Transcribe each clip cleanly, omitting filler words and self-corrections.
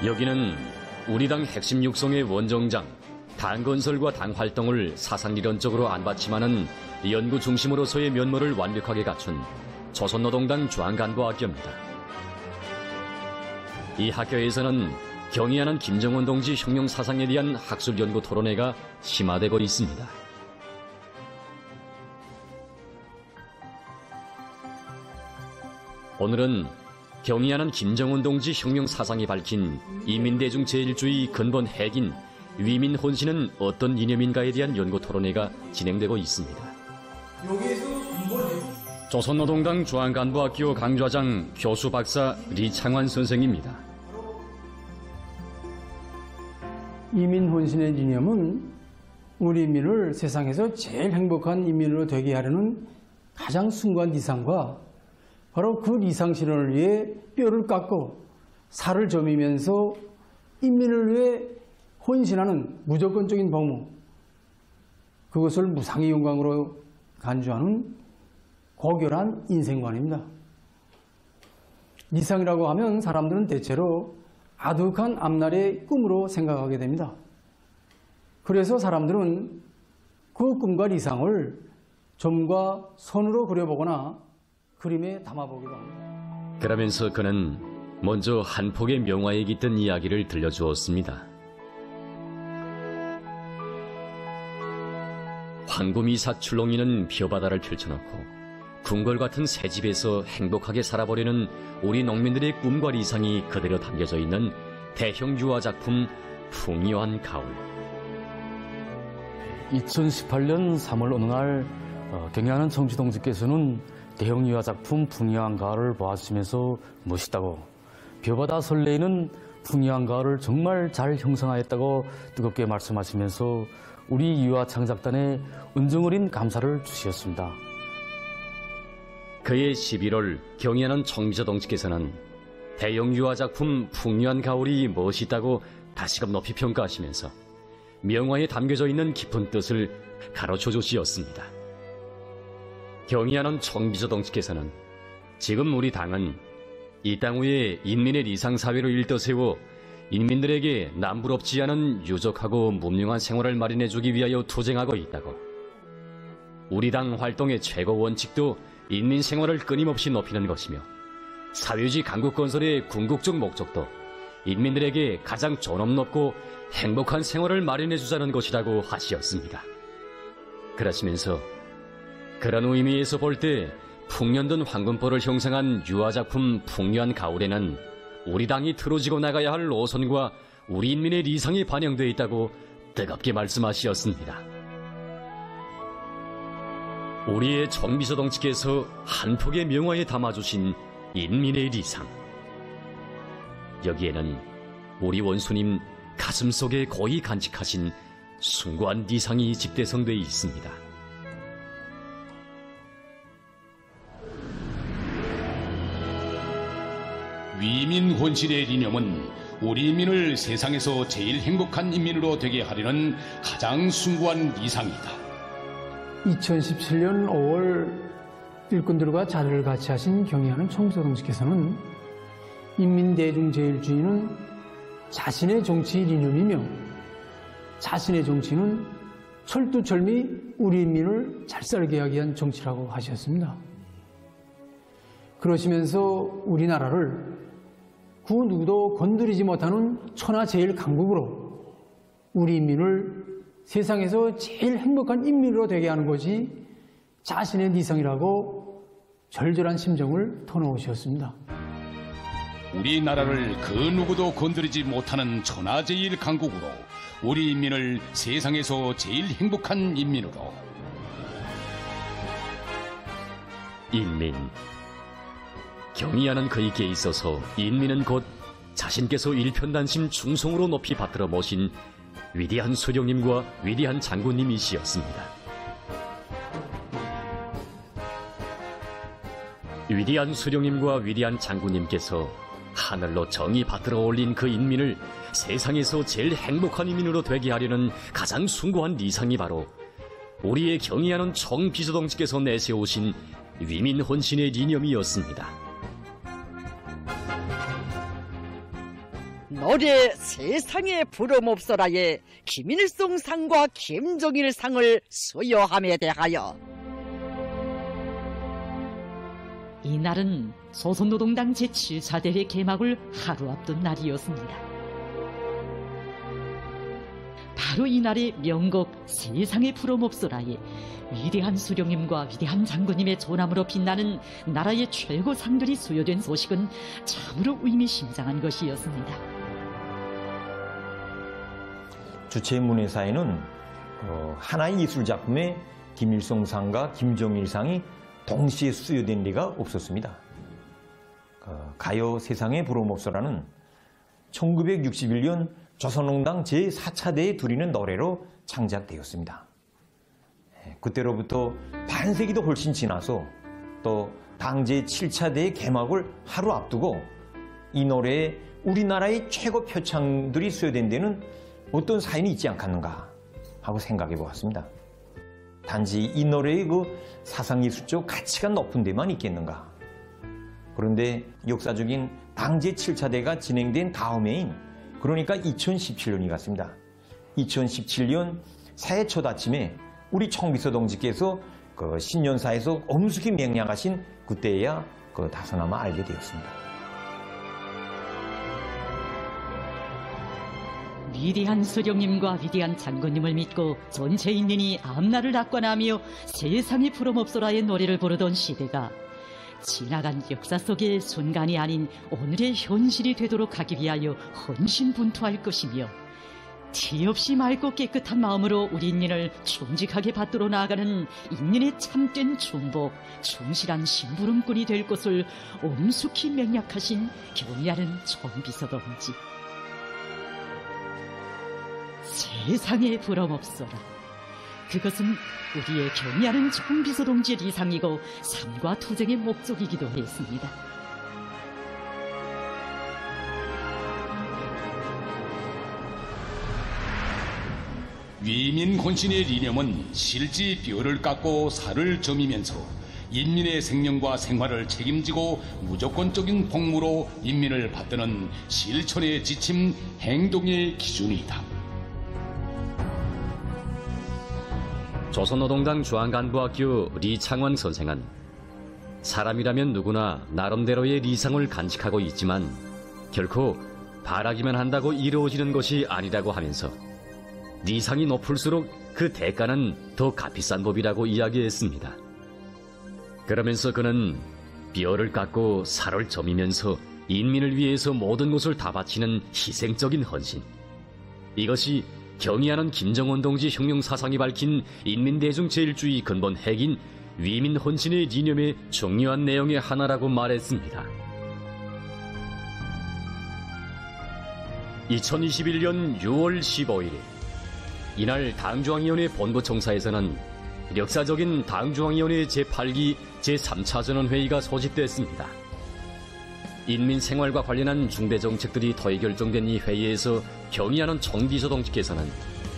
여기는 우리 당 핵심 육성의 원정장, 당 건설과 당 활동을 사상이론적으로 안받침하는 연구 중심으로서의 면모를 완벽하게 갖춘 조선노동당 중앙간부학교입니다. 이 학교에서는 경의하는 김정은 동지 혁명 사상에 대한 학술 연구 토론회가 심화되고 있습니다. 오늘은 경의하는 김정은 동지 혁명 사상이 밝힌 인민대중 제일주의 근본 핵인 위민 혼신은 어떤 이념인가에 대한 연구 토론회가 진행되고 있습니다. 조선노동당 중앙간부학교 강좌장 교수 박사 리창환 선생입니다. 이민 혼신의 이념은 우리 인민을 세상에서 제일 행복한 인민으로 되게 하려는 가장 숭고한 이상과 바로 그 이상실현을 위해 뼈를 깎고 살을 저미면서 인민을 위해 혼신하는 무조건적인 복무, 그것을 무상의 영광으로 간주하는 고결한 인생관입니다. 이상이라고 하면 사람들은 대체로 아득한 앞날의 꿈으로 생각하게 됩니다. 그래서 사람들은 그 꿈과 이상을 점과 선으로 그려보거나 그림에 담아보기도 합니다. 그러면서 그는 먼저 한 폭의 명화에 깃든 이야기를 들려주었습니다. 황구미사 출렁이는 벼바다를 펼쳐놓고 궁궐 같은 새 집에서 행복하게 살아보려는 우리 농민들의 꿈과 이상이 그대로 담겨져 있는 대형 유화 작품 풍요한 가을. 2018년 3월 어느 날 경의하는 정치동지께서는 대형 유화 작품 풍요한 가을을 보았으면서 멋있다고, 벼바다 설레이는 풍요한 가을을 정말 잘 형성하였다고 뜨겁게 말씀하시면서 우리 유화 창작단에 은정어린 감사를 주셨습니다. 그해 11월 경의하는 정비서 동지께서는 대형 유화 작품 풍요한 가을이 멋있다고 다시금 높이 평가하시면서 명화에 담겨져 있는 깊은 뜻을 가르쳐 주시었습니다. 경의하는 정비서 동지께서는 지금 우리 당은 이 땅 위에 인민의 이상사회로 일떠세워 인민들에게 남부럽지 않은 유족하고 문명한 생활을 마련해주기 위하여 투쟁하고 있다고, 우리 당 활동의 최고 원칙도 인민 생활을 끊임없이 높이는 것이며 사회주의 강국 건설의 궁극적 목적도 인민들에게 가장 존엄 높고 행복한 생활을 마련해주자는 것이라고 하시었습니다. 그러시면서 그런 의미에서 볼 때 풍년든 황금벌을 형성한 유화작품 풍요한 가을에는 우리 당이 틀어지고 나가야 할 노선과 우리 인민의 리상이 반영되어 있다고 뜨겁게 말씀하시었습니다. 우리의 정비서 동지께서 한 폭의 명화에 담아주신 인민의 리상. 여기에는 우리 원수님 가슴속에 고이 간직하신 숭고한 리상이 집대성되어 있습니다. 위민 혼신의 이념은 우리 인민을 세상에서 제일 행복한 인민으로 되게 하려는 가장 숭고한 이상이다. 2017년 5월 일꾼들과 자리를 같이 하신 경의하는 총비서 동지께서는 인민대중제일주의는 자신의 정치 이념이며 자신의 정치는 철두철미 우리 인민을 잘 살게 하기 위한 정치라고 하셨습니다. 그러시면서 우리나라를 그 누구도 건드리지 못하는 천하제일강국으로 우리 인민을 세상에서 제일 행복한 인민으로 되게 하는 것이 자신의 이상이라고 절절한 심정을 터놓으셨습니다. 우리나라를 그 누구도 건드리지 못하는 천하제일강국으로 우리 인민을 세상에서 제일 행복한 인민으로. 인민. 경의하는 그에게 있어서 인민은 곧 자신께서 일편단심 충성으로 높이 받들어 모신 위대한 수령님과 위대한 장군님이시였습니다. 위대한 수령님과 위대한 장군님께서 하늘로 정이 받들어 올린 그 인민을 세상에서 제일 행복한 인민으로 되게 하려는 가장 숭고한 리상이 바로 우리의 경의하는 정비서동지께서 내세우신 위민 혼신의 이념이었습니다. 노래 세상에 부름없어라의 김일성상과 김정일상을 수여함에 대하여 이날은 조선노동당 제7차 대회 개막을 하루 앞둔 날이었습니다. 바로 이날의 명곡 세상에 부름없어라의 위대한 수령님과 위대한 장군님의 존함으로 빛나는 나라의 최고 상들이 수여된 소식은 참으로 의미심장한 것이었습니다. 주체문예사에는 하나의 예술작품에 김일성상과 김정일상이 동시에 수여된 리가 없었습니다. 가요 세상에 부름없어라는 1961년 조선농당 제4차 대회 두리는 노래로 창작되었습니다. 그때로부터 반세기도 훨씬 지나서 또 당 제7차 대회 개막을 하루 앞두고 이 노래에 우리나라의 최고 표창들이 수여된 데는 어떤 사연이 있지 않겠는가 하고 생각해 보았습니다. 단지 이 노래의 그 사상예술적 가치가 높은 데만 있겠는가. 그런데 역사적인 당 제7차 대회가 진행된 다음해인 그러니까 2017년이 같습니다. 2017년 새해 첫 아침에 우리 총비서 동지께서 그 신년사에서 엄숙히 맹약하신 그때야 다소나마 알게 되었습니다. 위대한 수령님과 위대한 장군님을 믿고 전체 인민이 앞날을 낙관하며 세상에 부름없어라의 노래를 부르던 시대가 지나간 역사 속의 순간이 아닌 오늘의 현실이 되도록 하기 위하여 헌신분투할 것이며 티 없이 맑고 깨끗한 마음으로 우리 인민을 충직하게 받들어 나아가는 인민의 참된 중복, 충실한 심부름꾼이 될 것을 엄숙히 맹약하신 경의하는 총비서 동지. 세상에 부름없어라. 그것은 우리의 경의하는 총비서 동지의 이상이고 삶과 투쟁의 목적이기도 했습니다. 위민 혼신의 이념은 실지 뼈를 깎고 살을 저미면서 인민의 생명과 생활을 책임지고 무조건적인 복무로 인민을 받드는 실천의 지침 행동의 기준이다. 조선노동당 중앙간부학교 리창원 선생은 사람이라면 누구나 나름대로의 리상을 간직하고 있지만 결코 바라기만 한다고 이루어지는 것이 아니라고 하면서 리상이 높을수록 그 대가는 더 값비싼 법이라고 이야기했습니다. 그러면서 그는 뼈를 깎고 살을 저미면서 인민을 위해서 모든 것을 다 바치는 희생적인 헌신, 이것이 경의하는 김정은 동지 혁명 사상이 밝힌 인민대중 제일주의 근본 핵인 위민 헌신의 이념의 중요한 내용의 하나라고 말했습니다. 2021년 6월 15일 이날 당중앙위원회 본부청사에서는 역사적인 당중앙위원회 제8기 제3차 전원회의가 소집됐습니다. 인민생활과 관련한 중대정책들이 토의 결정된 이 회의에서 경의하는 총비서 동지께서는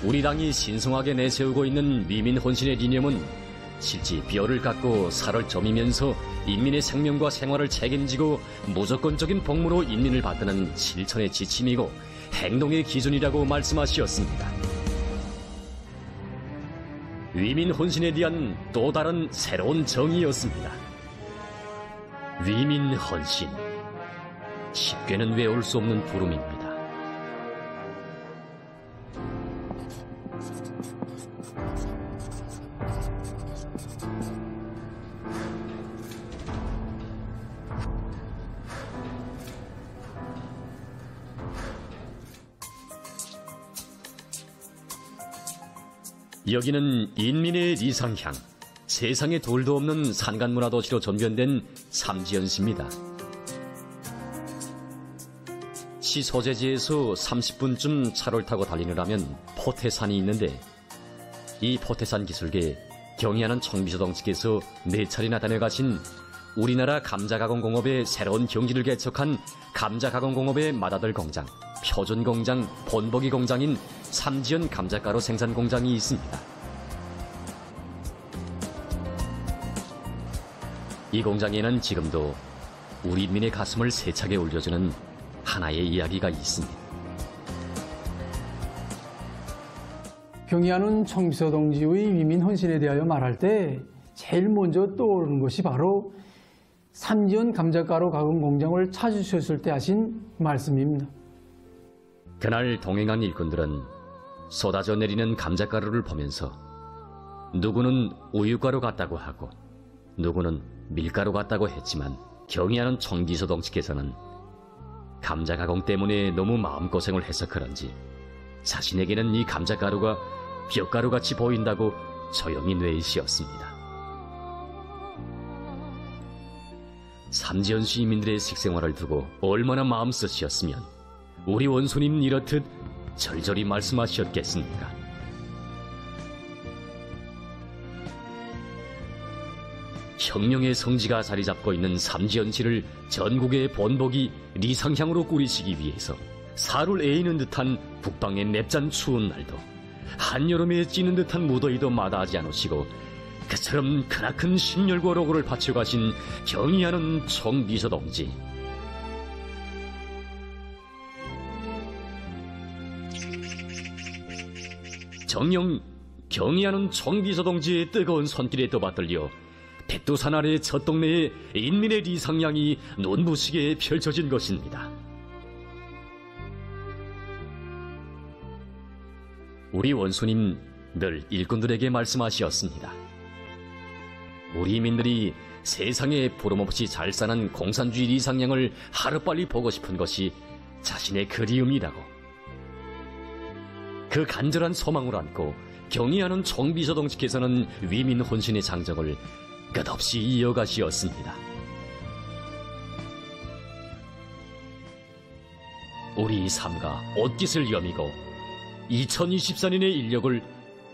우리 당이 신성하게 내세우고 있는 위민 혼신의 이념은 실제 뼈를 깎고 살을 저미면서 인민의 생명과 생활을 책임지고 무조건적인 복무로 인민을 받드는 실천의 지침이고 행동의 기준이라고 말씀하셨습니다. 위민 혼신에 대한 또 다른 새로운 정의였습니다. 위민 혼신, 쉽게는 외울 수 없는 부름입니다. 여기는 인민의 리상향, 세상에 돌도 없는 산간문화도시로 전변된 삼지연시입니다. 시 소재지에서 30분쯤 차를 타고 달리느라면 포태산이 있는데 이 포태산 기슭에 경의하는 총비서 동지께서 4차례나 다녀가신 우리나라 감자가공공업의 새로운 경지를 개척한 감자가공공업의 맏아들 공장, 표준공장, 본보기 공장인 삼지연 감자가루 생산 공장이 있습니다. 이 공장에는 지금도 우리 인민의 가슴을 세차게 울려주는 하나의 이야기가 있습니다. 경의하는 청비서 동지의 위민 헌신에 대하여 말할 때 제일 먼저 떠오르는 것이 바로 삼지연 감자가루 가공 공장을 찾으셨을 때 하신 말씀입니다. 그날 동행한 일꾼들은 쏟아져 내리는 감자가루를 보면서 누구는 우유가루 같다고 하고 누구는 밀가루 같다고 했지만 경의하는 청비서 동지께서는 감자 가공 때문에 너무 마음고생을 해서 그런지 자신에게는 이 감자가루가 뼈가루같이 보인다고 조용히 내쉬었습니다. 삼지연 시민들의 식생활을 두고 얼마나 마음 쓰시었으면 우리 원수님 이렇듯 절절히 말씀하셨겠습니까? 혁명의 성지가 자리 잡고 있는 삼지연시를 전국의 본보기 리상향으로 꾸리시기 위해서 살을 애이는 듯한 북방의 냅잔 추운 날도 한여름에 찌는 듯한 무더위도 마다하지 않으시고 그처럼 크나큰 심혈과 로고를 바쳐가신 경의하는 청비서 동지. 정녕 경의하는 청비서 동지의 뜨거운 손길에 떠받들려 백두산 아래 첫 동네에 인민의 리상향이 눈부시게 펼쳐진 것입니다. 우리 원수님 늘 일꾼들에게 말씀하시었습니다. 우리 민들이 세상에 부름없이 잘 사는 공산주의 리상향을 하루빨리 보고 싶은 것이 자신의 그리움이라고. 그 간절한 소망을 안고 경의하는 청비서 동지께서는 위민 혼신의 장정을 끝없이 이어가시었습니다. 우리 삶과 옷깃을 여미고 2024년의 인력을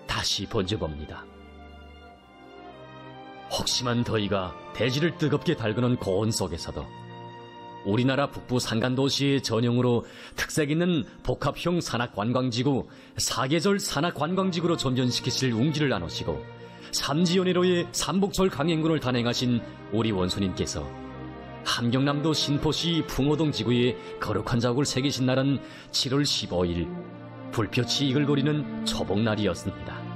다시 번져봅니다. 혹심한 더위가 대지를 뜨겁게 달구는 고온 속에서도 우리나라 북부 산간도시의 전형으로 특색 있는 복합형 산악관광지구 4계절 산악관광지구로 전전시키실 웅지를 나누시고 삼지연해로의 삼복절 강행군을 단행하신 우리 원수님께서 함경남도 신포시 풍호동 지구에 거룩한 자국을 새기신 날은 7월 15일 불볕이 이글거리는 초복날이었습니다.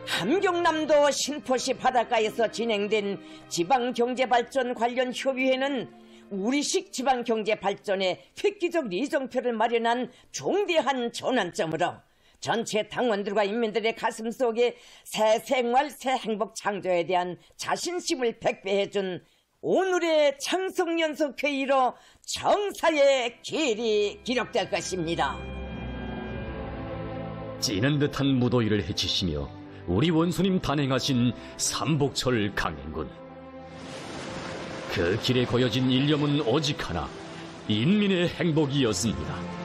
함경남도 신포시 바닷가에서 진행된 지방경제발전 관련 협의회는 우리식 지방경제발전의 획기적 리정표를 마련한 중대한 전환점으로 전체 당원들과 인민들의 가슴 속에 새 생활, 새 행복 창조에 대한 자신심을 백배해준 오늘의 창성연석회의로 정사의 길이 기록될 것입니다. 찌는 듯한 무더위를 헤치시며 우리 원수님 단행하신 삼복철 강행군. 그 길에 고여진 일념은 오직 하나, 인민의 행복이었습니다.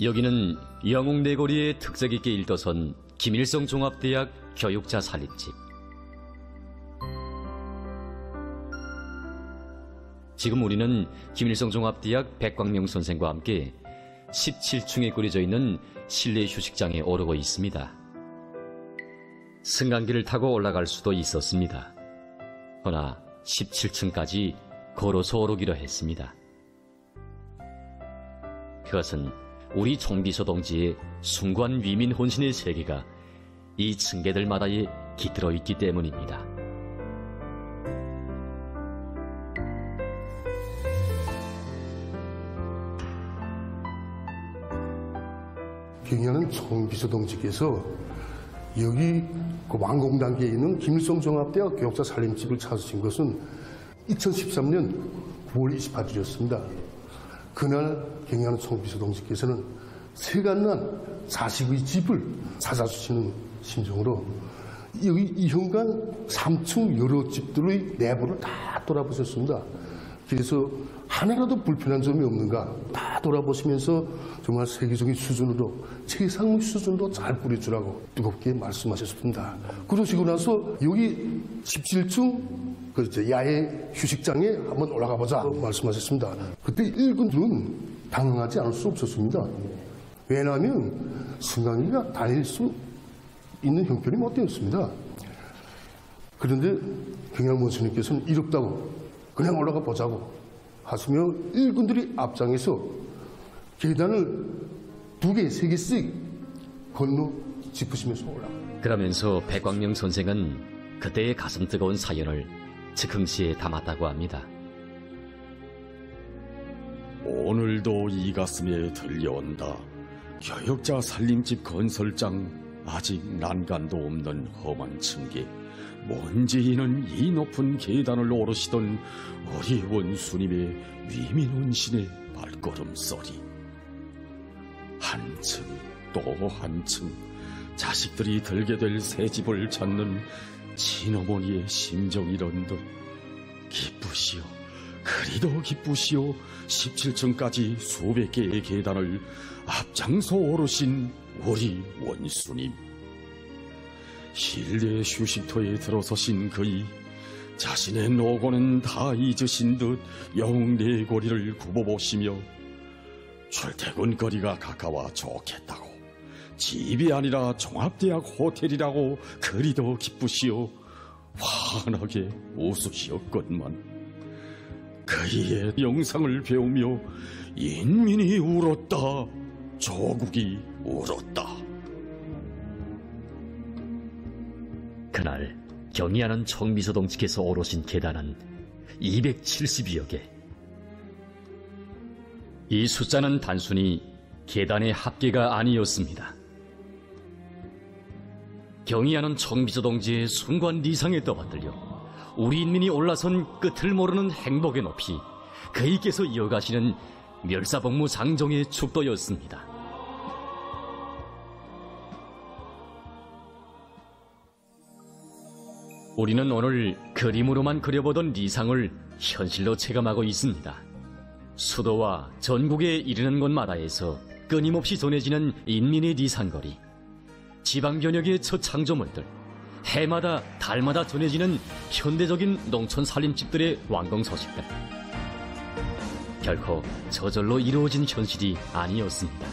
여기는 영웅내거리에 특색 있게 일떠선 김일성 종합대학 교육자 살림집. 지금 우리는 김일성 종합대학 백광명 선생과 함께 17층에 꾸려져 있는 실내 휴식장에 오르고 있습니다. 승강기를 타고 올라갈 수도 있었습니다. 그러나 17층까지 걸어서 오르기로 했습니다. 그것은 우리 청비서 동지의 숭고한 위민 혼신의 세계가 이 층계들마다에 깃들어 있기 때문입니다. 경의하는 청비서 동지께서 여기 그 완공 단계에 있는 김일성 종합대학 교육자 살림집을 찾으신 것은 2013년 9월 28일이었습니다. 그날 경의하는 청비서 동지께서는 세간난 자식의 집을 찾아주시는 심정으로 여기 이 현관 3층 여러 집들의 내부를 다 돌아보셨습니다. 그래서 하나라도 불편한 점이 없는가 다 돌아보시면서 정말 세계적인 수준으로 최상의 수준으로 잘 꾸려주라고 뜨겁게 말씀하셨습니다. 그러시고 나서 여기 17층 야외 휴식장에 한번 올라가 보자 말씀하셨습니다. 그때 일꾼들은 당황하지 않을 수 없었습니다. 왜냐하면 승강기가 다닐 수 있는 형편이 못 되었습니다. 그런데 경양원수님께서는 이롭다고 그냥 올라가 보자고 하시며 일꾼들이 앞장에서 계단을 2개, 3개씩 건너 짚으시면서 올라가. 그러면서 백광명 선생은 그때의 가슴 뜨거운 사연을 즉흥시에 담았다고 합니다. 오늘도 이 가슴에 들려온다. 교역자 살림집 건설장 아직 난간도 없는 험한 층계. 먼지이는 이 높은 계단을 오르시던 우리 원수님의 위민원신의 발걸음 소리. 한층 또 한층 자식들이 들게 될 새 집을 찾는 친어머니의 심정이런 듯 기쁘시오. 그리도 기쁘시오. 17층까지 수백 개의 계단을 앞장서 오르신 우리 원수님. 실내 휴식터에 들어서신 그이 자신의 노고는 다 잊으신 듯 영내고리를 굽어보시며 출퇴근거리가 가까워 좋겠다고, 집이 아니라 종합대학 호텔이라고 그리도 기쁘시오. 환하게 웃으시었건만 그이의 영상을 배우며 인민이 울었다, 조국이 울었다. 그날 경의하는 총비서동 측에서 오르신 계단은 270여 개. 이 숫자는 단순히 계단의 합계가 아니었습니다. 경의하는 총비서동지의 순관 리상에 떠받들려 우리 인민이 올라선 끝을 모르는 행복의 높이 그이께서 이어가시는 멸사복무 장정의 축도였습니다. 우리는 오늘 그림으로만 그려보던 리상을 현실로 체감하고 있습니다. 수도와 전국에 이르는 곳마다에서 끊임없이 전해지는 인민의 리상거리, 지방 변역의 첫 창조물들, 해마다 달마다 전해지는 현대적인 농촌 살림집들의 완공 소식들. 결코 저절로 이루어진 현실이 아니었습니다.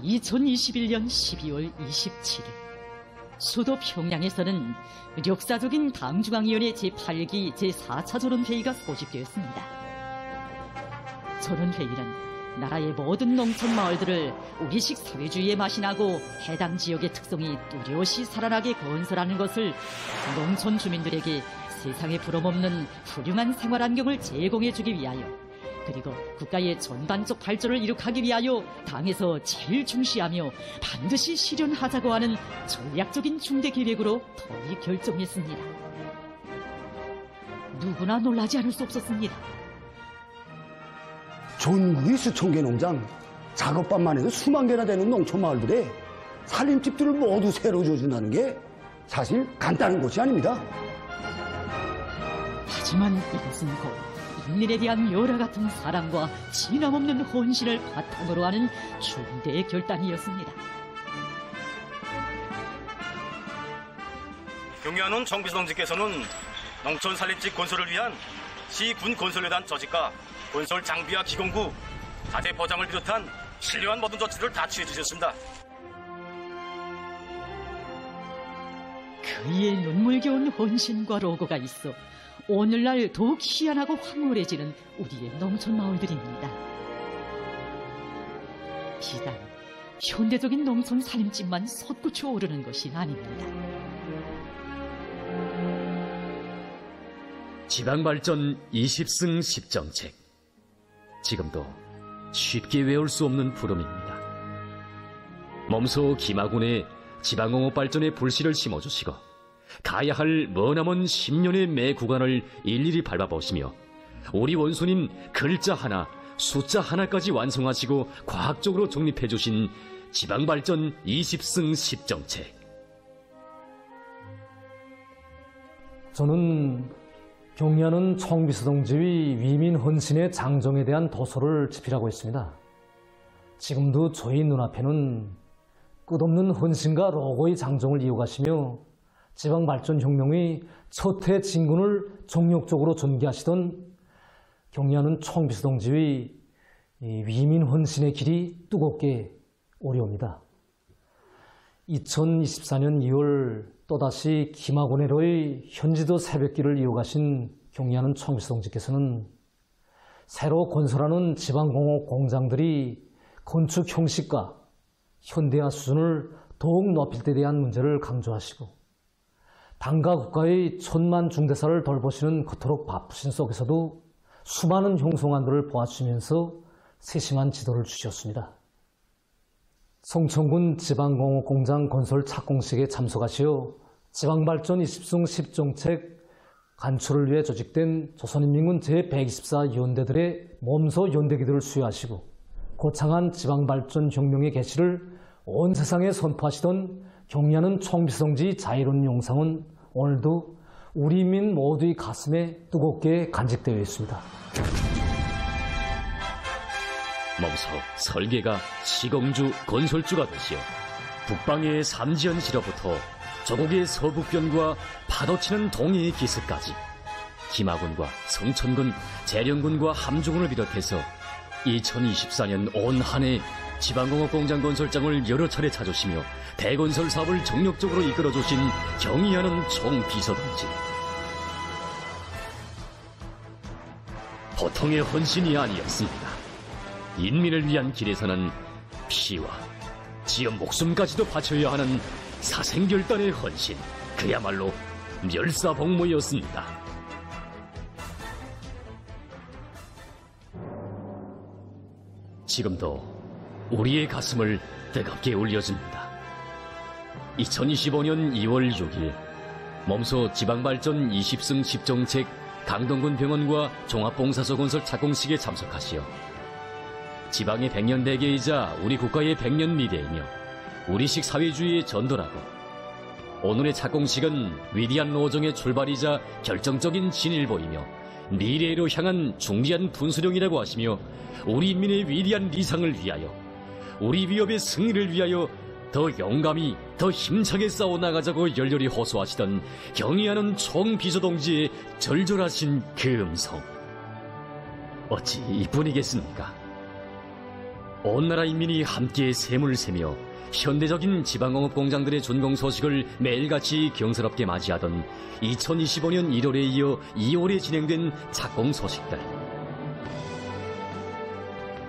(2021년 12월 27일) 수도 평양에서는 역사적인 당중앙위원회 제8기 제4차 전원회의가 소집되었습니다. 전원회의는 나라의 모든 농촌 마을들을 우리식 사회주의의 맛이 나고 해당 지역의 특성이 뚜렷이 살아나게 건설하는 것을 농촌 주민들에게 세상에 부러먹는 훌륭한 생활환경을 제공해주기 위하여, 그리고 국가의 전반적 발전을 이룩하기 위하여 당에서 제일 중시하며 반드시 실현하자고 하는 전략적인 중대 계획으로 토의 결정했습니다. 누구나 놀라지 않을 수 없었습니다. 전국의 수천 개 농장, 작업반만 해도 수만 개나 되는 농촌 마을들에 살림집들을 모두 새로 지어준다는 게 사실 간단한 것이 아닙니다. 하지만 이것은 곧 인민에 대한 열화 같은 사랑과 진함없는 헌신을 바탕으로 하는 중대의 결단이었습니다. 경의하는 총비서동지께서는 농촌 살림집 건설을 위한 시군 건설여단 조직과 건설 장비와 기공구, 자재 보장을 비롯한 신뢰한 모든 조치를 다 취해 주셨습니다. 그의 눈물겨운 헌신과 로고가 있어 오늘날 더욱 희한하고 황홀해지는 우리의 농촌 마을들입니다. 비단 현대적인 농촌 살림집만 솟구쳐 오르는 것이 아닙니다. 지방발전 20승 10정책. 지금도 쉽게 외울 수 없는 부름입니다. 몸소 김하군의 지방공업 발전에 불씨를 심어주시고 가야 할 머나먼 10년의 매 구간을 일일이 밟아보시며 우리 원수님 글자 하나, 숫자 하나까지 완성하시고 과학적으로 정립해주신 지방발전 20승 10정책. 저는 경리하는 청비서동지의 위민 헌신의 장정에 대한 도서를 집필하고 있습니다. 지금도 저희 눈앞에는 끝없는 헌신과 로고의 장정을 이어가시며 지방발전혁명의 첫해 진군을 정력적으로 전개하시던 경리하는 청비서동지의 위민 헌신의 길이 뜨겁게 오려옵니다. 2024년 2월 또다시 김학원회로의 현지도 새벽길을 이어가신 경리하는 청비서동지께서는 새로 건설하는 지방공업 공장들이 건축 형식과 현대화 수준을 더욱 높일 때 대한 문제를 강조하시고 당과 국가의 천만 중대사를 돌보시는 그토록 바쁘신 속에서도 수많은 형성안들을 보아주시면서 세심한 지도를 주셨습니다. 송천군 지방공업공장 건설 착공식에 참석하시어 지방발전 20승 10정책 간추를 위해 조직된 조선인민군 제124연대들의 몸소 연대기들을 수여하시고 고창한 지방발전혁명의 개시를 온 세상에 선포하시던 경리하는 청비서동지 자유로운 영상은 오늘도 우리 인민 모두의 가슴에 뜨겁게 간직되어 있습니다. 몸소 설계가 시공주, 건설주가 되시어 북방의 삼지연시로부터 조국의 서북변과 파도치는 동해의 기슭까지 김하군과 성천군, 재령군과 함주군을 비롯해서 2024년 온 한 해 지방공업공장 건설장을 여러 차례 찾으시며 대건설 사업을 정력적으로 이끌어주신 경의하는 총비서동지. 보통의 헌신이 아니었습니다. 인민을 위한 길에서는 피와 지연 목숨까지도 바쳐야 하는 사생결단의 헌신, 그야말로 멸사복무였습니다. 지금도 우리의 가슴을 뜨겁게 울려줍니다. 2025년 2월 6일 몸소 지방발전 20승 10정책 강동군 병원과 종합봉사소 건설 착공식에 참석하시어 지방의 100년 대계이자 우리 국가의 100년 미래이며 우리식 사회주의의 전도라고 오늘의 착공식은 위대한 노정의 출발이자 결정적인 진일보이며 미래로 향한 중대한 분수령이라고 하시며 우리 인민의 위대한 리상을 위하여 우리 위협의 승리를 위하여 더 용감히 더 힘차게 싸워나가자고 열렬히 호소하시던 경의하는 총비서동지의 절절하신 그 음성, 어찌 이뿐이겠습니까? 온 나라 인민이 함께 셈을 세며 현대적인 지방공업 공장들의 준공 소식을 매일같이 경스럽게 맞이하던 2025년 1월에 이어 2월에 진행된 착공 소식들.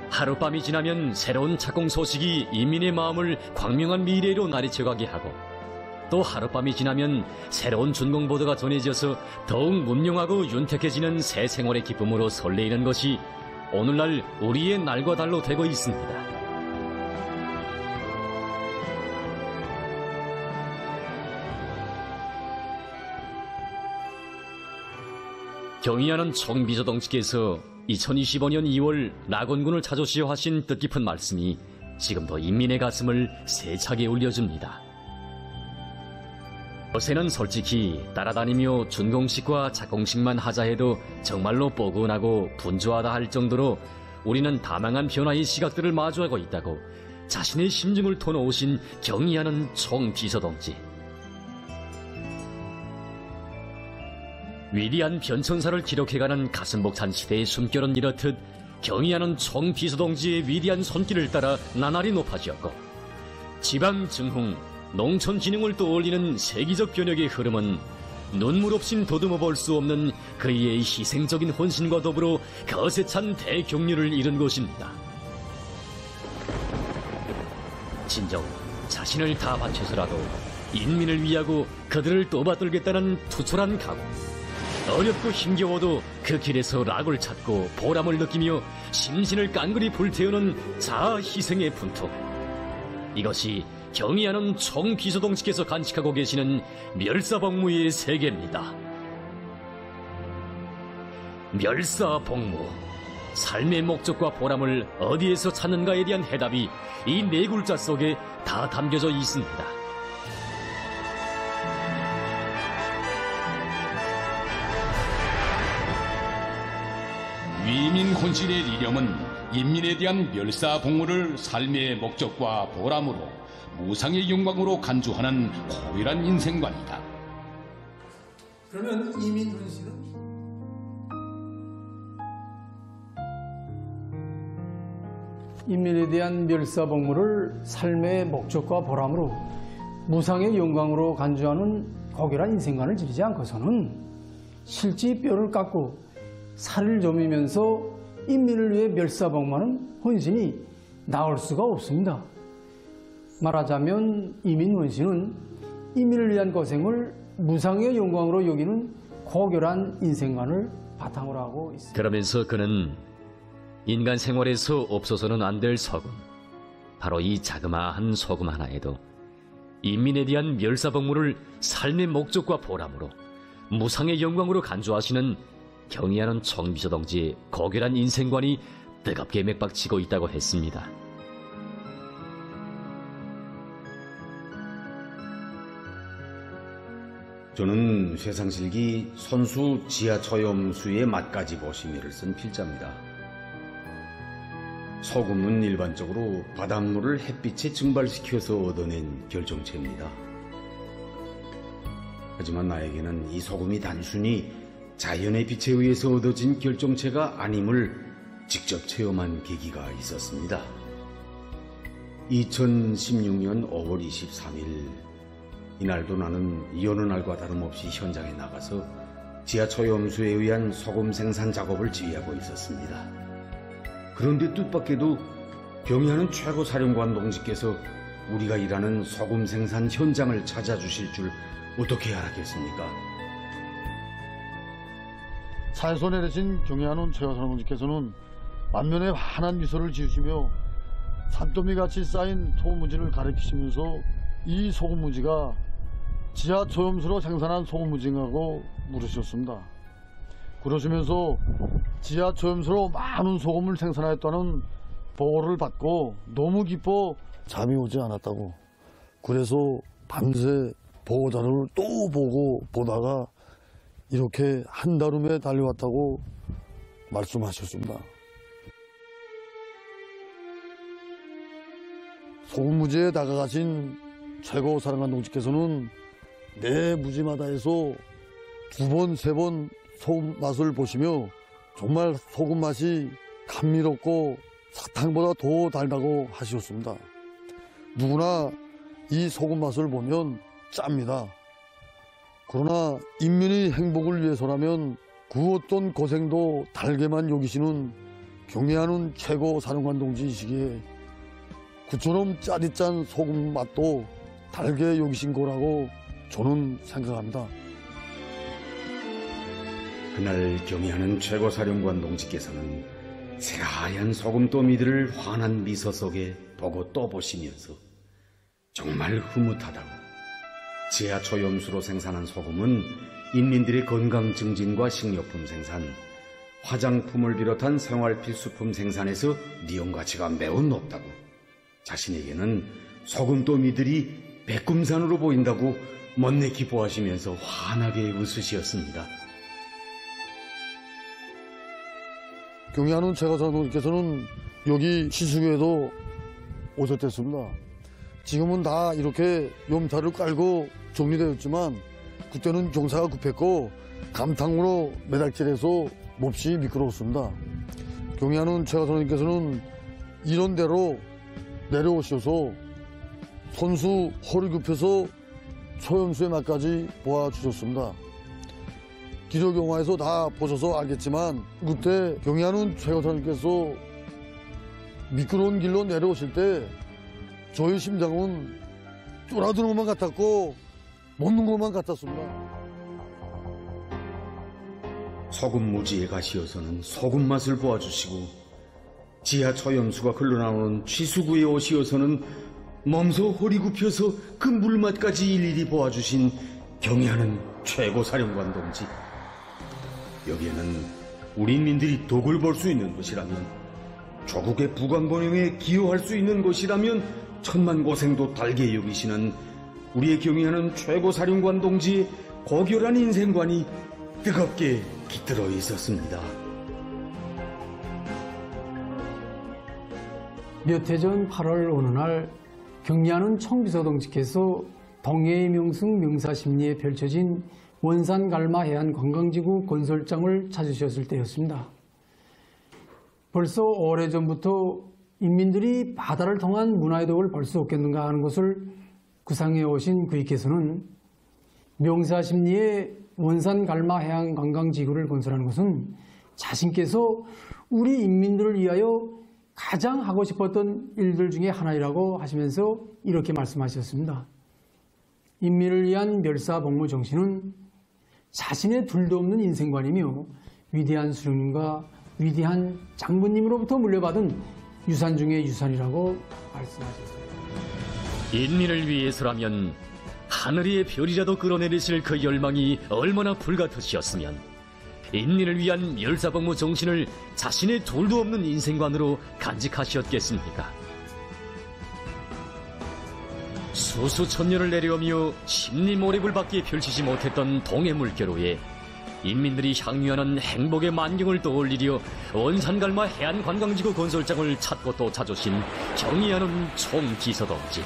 하룻밤이 지나면 새로운 착공 소식이 인민의 마음을 광명한 미래로 나리쳐가게 하고 또 하룻밤이 지나면 새로운 준공 보도가 전해져서 더욱 문명하고 윤택해지는 새 생활의 기쁨으로 설레이는 것이 오늘날 우리의 날과 달로 되고 있습니다. 경의하는 총비서동지께서 2025년 2월 낙원군을 찾으시어 하신 뜻깊은 말씀이 지금도 인민의 가슴을 세차게 울려줍니다. 요새는 솔직히 따라다니며 준공식과 착공식만 하자 해도 정말로 뻐근하고 분주하다 할 정도로 우리는 다망한 변화의 시각들을 마주하고 있다고 자신의 심증을 터놓으신 경의하는 총비서동지. 위대한 변천사를 기록해가는 가슴벅찬 시대의 숨결은 이렇듯 경의하는 총비서동지의 위대한 손길을 따라 나날이 높아지었고 지방 증흥, 농촌 진흥을 떠올리는 세기적 변혁의 흐름은 눈물 없인 더듬어 볼 수 없는 그의 희생적인 헌신과 더불어 거세 찬 대경륜을 이룬 것입니다. 진정 자신을 다 바쳐서라도 인민을 위하고 그들을 떠받들겠다는 투철한 각오, 어렵고 힘겨워도 그 길에서 락을 찾고 보람을 느끼며 심신을 깡그리 불태우는 자아 희생의 분투, 이것이 경의하는 총비서동지께서 간직하고 계시는 멸사복무의 세계입니다. 멸사복무, 삶의 목적과 보람을 어디에서 찾는가에 대한 해답이 이 네 글자 속에 다 담겨져 있습니다. 위민 혼신의 이념은 인민에 대한 멸사복무를 삶의 목적과 보람으로 무상의 영광으로 간주하는 고귀한 인생관이다. 그러면 이민 혼신은 인민에 대한 멸사복무를 삶의 목적과 보람으로 무상의 영광으로 간주하는 고결한 인생관을 지키지 않고서는 실제 뼈를 깎고 살을 저미면서 인민을 위해 멸사복무하는 혼신이 나올 수가 없습니다. 말하자면 이민 혼신은 인민을 위한 고생을 무상의 영광으로 여기는 고결한 인생관을 바탕으로 하고 있습니다. 그러면서 그는 인간 생활에서 없어서는 안 될 소금, 바로 이 자그마한 소금 하나에도 인민에 대한 멸사복무를 삶의 목적과 보람으로 무상의 영광으로 간주하시는 경의하는 총비서 동지의 고결한 인생관이 뜨겁게 맥박치고 있다고 했습니다. 저는 쇠상실기 선수 지하초염수의 맛까지 보시미를 쓴 필자입니다. 소금은 일반적으로 바닷물을 햇빛에 증발시켜서 얻어낸 결정체입니다. 하지만 나에게는 이 소금이 단순히 자연의 빛에 의해서 얻어진 결정체가 아님을 직접 체험한 계기가 있었습니다. 2016년 5월 23일 이날도 나는 여느 날과 다름없이 현장에 나가서 지하초염수에 의한 소금 생산 작업을 지휘하고 있었습니다. 그런데 뜻밖에도 경의하는 최고사령관 동지께서 우리가 일하는 소금 생산 현장을 찾아주실 줄 어떻게 알았겠습니까? 차에서 내리신 경의하는 최고사령관 동지께서는 만면에 환한 미소를 지으시며 산더미같이 쌓인 소금무지를 가리키시면서 이 소금무지가 지하초염수로 생산한 소금무지라고 물으셨습니다. 그러시면서 지하초염수로 많은 소금을 생산하였다는 보고를 받고 너무 기뻐 잠이 오지 않았다고, 그래서 밤새 보고자료를 또 보고 보다가 이렇게 한달음에 달려왔다고 말씀하셨습니다. 소금무지에 다가가신 최고사령관 동지께서는 매 무지마다에서 2번, 3번 소금 맛을 보시며 정말 소금 맛이 감미롭고 사탕보다 더 달다고 하셨습니다. 누구나 이 소금 맛을 보면 짭니다. 그러나 인민의 행복을 위해서라면 그 어떤 고생도 달게만 여기시는 경애하는 최고사령관 동지이시기에 그처럼 짜릿짠 소금 맛도 달게 여기신 거라고 저는 생각합니다. 그날 경의하는 최고사령관 동지께서는 새하얀 소금더미들을 환한 미소 속에 보고 또 보시면서 정말 흐뭇하다고, 지하초염수로 생산한 소금은 인민들의 건강 증진과 식료품 생산, 화장품을 비롯한 생활 필수품 생산에서 니온 가치가 매우 높다고, 자신에게는 소금더미들이 백금산으로 보인다고 멋내 기뻐하시면서 환하게 웃으시었습니다. 경의하는 최고사령관께서는 여기 시수교에도 오셨댔습니다. 지금은 다 이렇게 염타를 깔고 정리되었지만 그때는 경사가 급했고 감탕으로 매달질해서 몹시 미끄러웠습니다. 경의하는 최고사령관께서는 이런 대로 내려오셔서 선수 허리 굽혀서 초염수의 맛까지 보아주셨습니다. 기록 영화에서 다 보셔서 알겠지만 그때 경의하는 최고사령관께서 미끄러운 길로 내려오실 때 저의 심장은 쫄아드는 것만 같았고 먹는 것만 같았습니다. 소금무지에 가시어서는 소금 맛을 보아주시고, 지하초염수가 흘러나오는 취수구에 오시어서는 몸소 허리 굽혀서 그 물맛까지 일일이 보아주신 경의하는 최고사령관 동지. 여기에는 우리 인민들이 덕을 볼 수 있는 것이라면, 조국의 부강번영에 기여할 수 있는 것이라면 천만 고생도 달게 여기시는 우리의 경의하는 최고사령관 동지의 고결한 인생관이 뜨겁게 깃들어 있었습니다. 몇 해 전 8월 어느 날 경리하는 청비서동지께서 동해의 명승 명사십리에 펼쳐진 원산 갈마 해안 관광지구 건설장을 찾으셨을 때였습니다. 벌써 오래전부터 인민들이 바다를 통한 문화의 덕을 볼 수 없겠는가 하는 것을 구상해 오신 그이께서는 명사십리에 원산 갈마 해안 관광지구를 건설하는 것은 자신께서 우리 인민들을 위하여 가장 하고 싶었던 일들 중에 하나이라고 하시면서 이렇게 말씀하셨습니다. 인민을 위한 멸사복무 정신은 자신의 둘도 없는 인생관이며 위대한 수령님과 위대한 장군님으로부터 물려받은 유산 중의 유산이라고 말씀하셨습니다. 인민을 위해서라면 하늘의 별이라도 끌어내리실 그 열망이 얼마나 불같으셨으면 인민을 위한 멸사복무 정신을 자신의 둘도 없는 인생관으로 간직하셨겠습니까? 수수천년을 내려오며 십리모래굴밖에 펼치지 못했던 동해물결호에 인민들이 향유하는 행복의 만경을 떠올리려 원산갈마 해안관광지구 건설장을 찾고 또 찾으신 경의하는 총비서동지.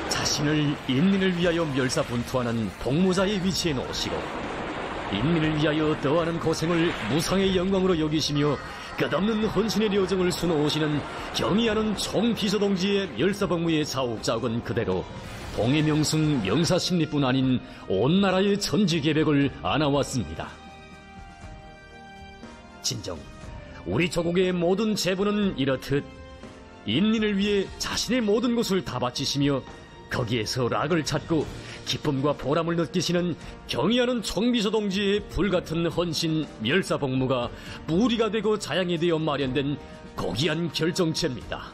자신을 인민을 위하여 멸사분투하는 복무자의 위치에 놓으시고 인민을 위하여 더하는 고생을 무상의 영광으로 여기시며 끝없는 헌신의 여정을 수놓으시는 경의하는 총비서동지의 멸사복무의 자욱자욱은 그대로 동해명승 명사십리뿐 아닌 온 나라의 천지개벽을 안아왔습니다. 진정 우리 조국의 모든 재부는 이렇듯 인민을 위해 자신의 모든 것을 다 바치시며 거기에서 락을 찾고 기쁨과 보람을 느끼시는 경의하는 총비서동지의 불같은 헌신 멸사복무가 뿌리가 되고 자양이 되어 마련된 고귀한 결정체입니다.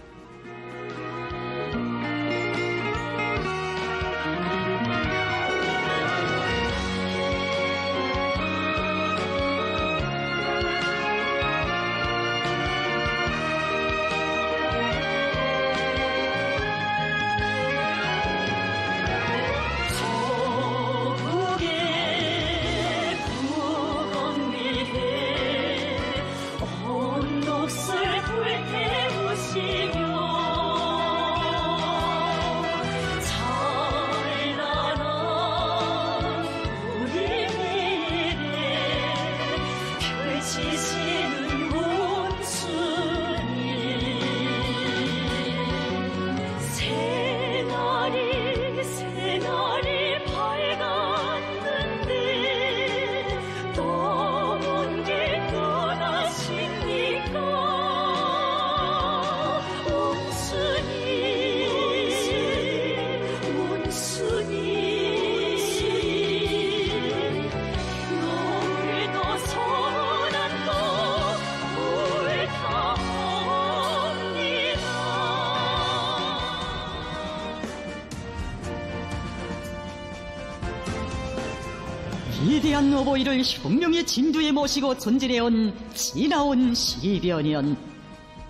위대한 어버이를 혁명의 진두에 모시고 전진해온 지나온 10여 년.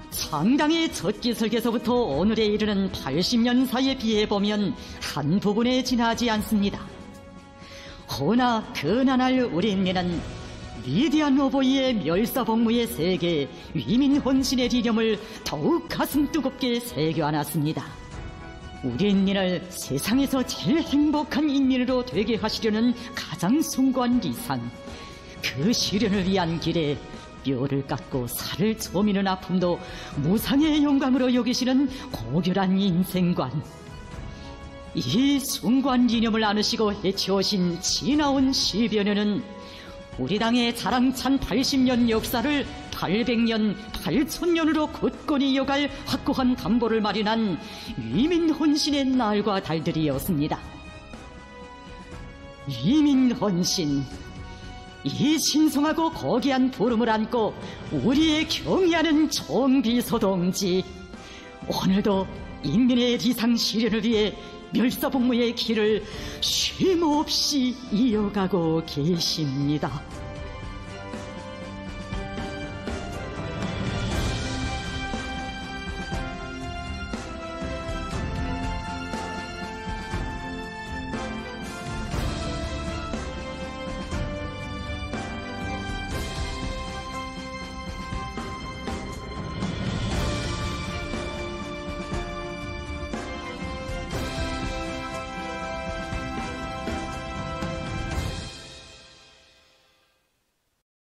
상당히 젖기설계서부터 오늘에 이르는 80년 사이에 비해보면 한 부분에 지나지 않습니다. 허나 그나날 우리 인민은 위대한 어버이의 멸사복무의 세계, 위민헌신의 리념을 더욱 가슴 뜨겁게 새겨 안았습니다. 우리 인민을 세상에서 제일 행복한 인민으로 되게 하시려는 가장 숭고한 리상, 그 실현을 위한 길에 뼈를 깎고 살을 저미는 아픔도 무상의 영광으로 여기시는 고결한 인생관. 이 숭고한 이념을 안으시고 해치우신 지나온 10여 년은 우리 당의 자랑찬 80년 역사를 800년, 8천년으로 굳건히 이어갈 확고한 담보를 마련한 위민헌신의 날과 달들이었습니다. 위민헌신, 이 신성하고 거대한 부름을 안고 우리의 경의하는 총비서동지, 오늘도 인민의 리상 실현을 위해 멸사복무의 길을 쉼없이 이어가고 계십니다.